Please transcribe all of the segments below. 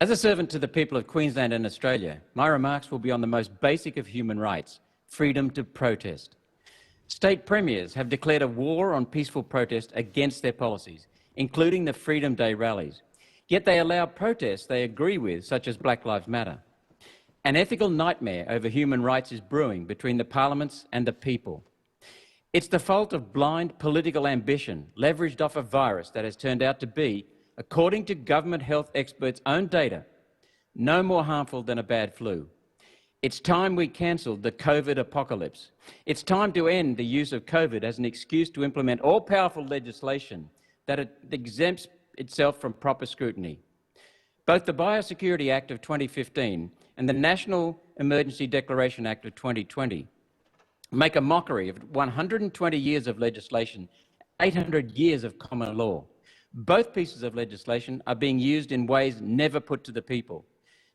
As a servant to the people of Queensland and Australia, my remarks will be on the most basic of human rights, freedom to protest. State premiers have declared a war on peaceful protest against their policies, including the Freedom Day rallies. Yet they allow protests they agree with, such as Black Lives Matter. An ethical nightmare over human rights is brewing between the parliaments and the people. It's the fault of blind political ambition, leveraged off a virus that has turned out to be, according to government health experts' own data, no more harmful than a bad flu. It's time we cancelled the COVID apocalypse. It's time to end the use of COVID as an excuse to implement all-powerful legislation that exempts itself from proper scrutiny. Both the Biosecurity Act of 2015 and the National Emergency Declaration Act of 2020 make a mockery of 120 years of legislation, 800 years of common law. Both pieces of legislation are being used in ways never put to the people.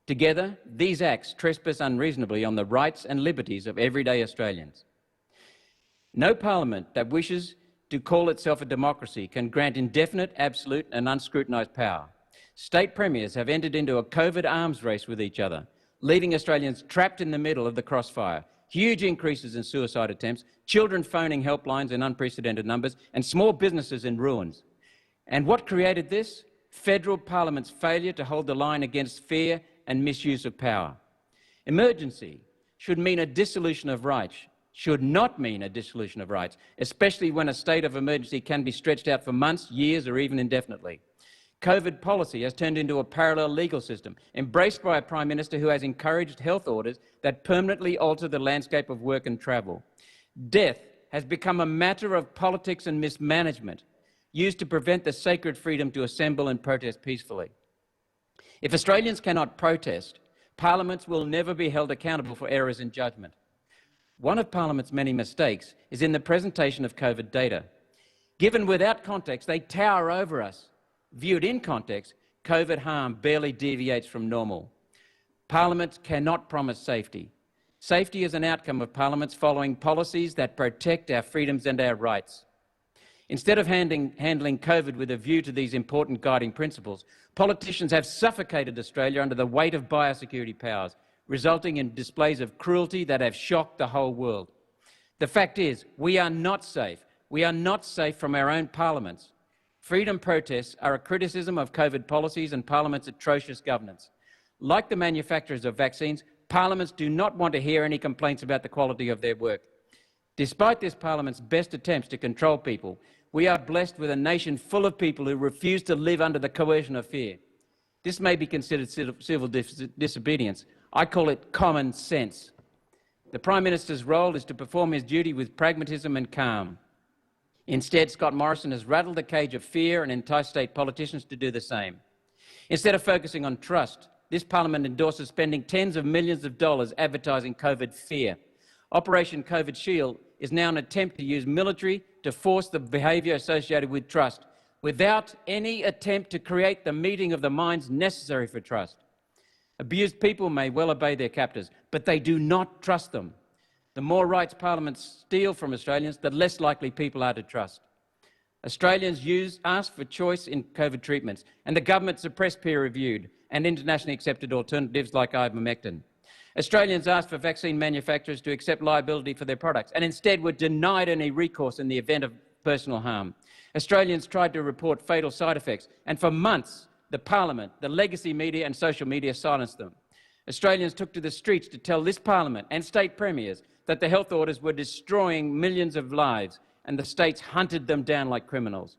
Together, these acts trespass unreasonably on the rights and liberties of everyday Australians. No parliament that wishes to call itself a democracy can grant indefinite, absolute and unscrutinised power. State premiers have entered into a COVID arms race with each other, leaving Australians trapped in the middle of the crossfire. Huge increases in suicide attempts, children phoning helplines in unprecedented numbers, and small businesses in ruins. And what created this? Federal Parliament's failure to hold the line against fear and misuse of power. Emergency should mean a dissolution of rights, should not mean a dissolution of rights, especially when a state of emergency can be stretched out for months, years, or even indefinitely. COVID policy has turned into a parallel legal system, embraced by a Prime Minister who has encouraged health orders that permanently alter the landscape of work and travel. Death has become a matter of politics and mismanagement, used to prevent the sacred freedom to assemble and protest peacefully. If Australians cannot protest, parliaments will never be held accountable for errors in judgment. One of Parliament's many mistakes is in the presentation of COVID data. Given without context, they tower over us. Viewed in context, COVID harm barely deviates from normal. Parliaments cannot promise safety. Safety is an outcome of parliaments following policies that protect our freedoms and our rights. Instead of handling COVID with a view to these important guiding principles, politicians have suffocated Australia under the weight of biosecurity powers, resulting in displays of cruelty that have shocked the whole world. The fact is, we are not safe. We are not safe from our own parliaments. Freedom protests are a criticism of COVID policies and Parliament's atrocious governance. Like the manufacturers of vaccines, parliaments do not want to hear any complaints about the quality of their work. Despite this Parliament's best attempts to control people, we are blessed with a nation full of people who refuse to live under the coercion of fear. This may be considered civil disobedience. I call it common sense. The Prime Minister's role is to perform his duty with pragmatism and calm. Instead, Scott Morrison has rattled the cage of fear and enticed state politicians to do the same. Instead of focusing on trust, this Parliament endorses spending tens of millions of dollars advertising COVID fear. Operation COVID Shield is now an attempt to use military to force the behaviour associated with trust, without any attempt to create the meeting of the minds necessary for trust. Abused people may well obey their captors, but they do not trust them. The more rights parliaments steal from Australians, the less likely people are to trust. Australians ask for choice in COVID treatments, and the government suppressed peer-reviewed and internationally accepted alternatives like ivermectin. Australians asked for vaccine manufacturers to accept liability for their products and instead were denied any recourse in the event of personal harm. Australians tried to report fatal side effects, and for months the Parliament, the legacy media and social media silenced them. Australians took to the streets to tell this Parliament and state premiers that the health orders were destroying millions of lives and the states hunted them down like criminals.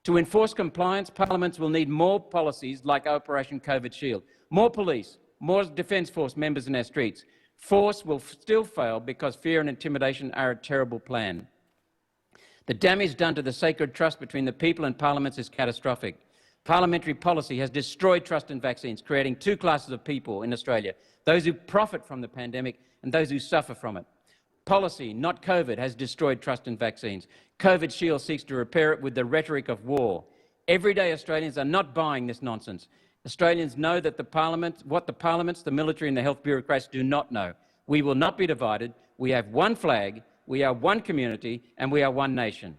To enforce compliance, parliaments will need more policies like Operation COVID Shield, more police, more Defence Force members in our streets. Force will still fail because fear and intimidation are a terrible plan. The damage done to the sacred trust between the people and parliaments is catastrophic. Parliamentary policy has destroyed trust in vaccines, creating two classes of people in Australia, those who profit from the pandemic and those who suffer from it. Policy, not COVID, has destroyed trust in vaccines. COVID Shield seeks to repair it with the rhetoric of war. Everyday Australians are not buying this nonsense. Australians know that what the parliaments, the military and the health bureaucrats do not know. We will not be divided. We have one flag, we are one community and we are one nation.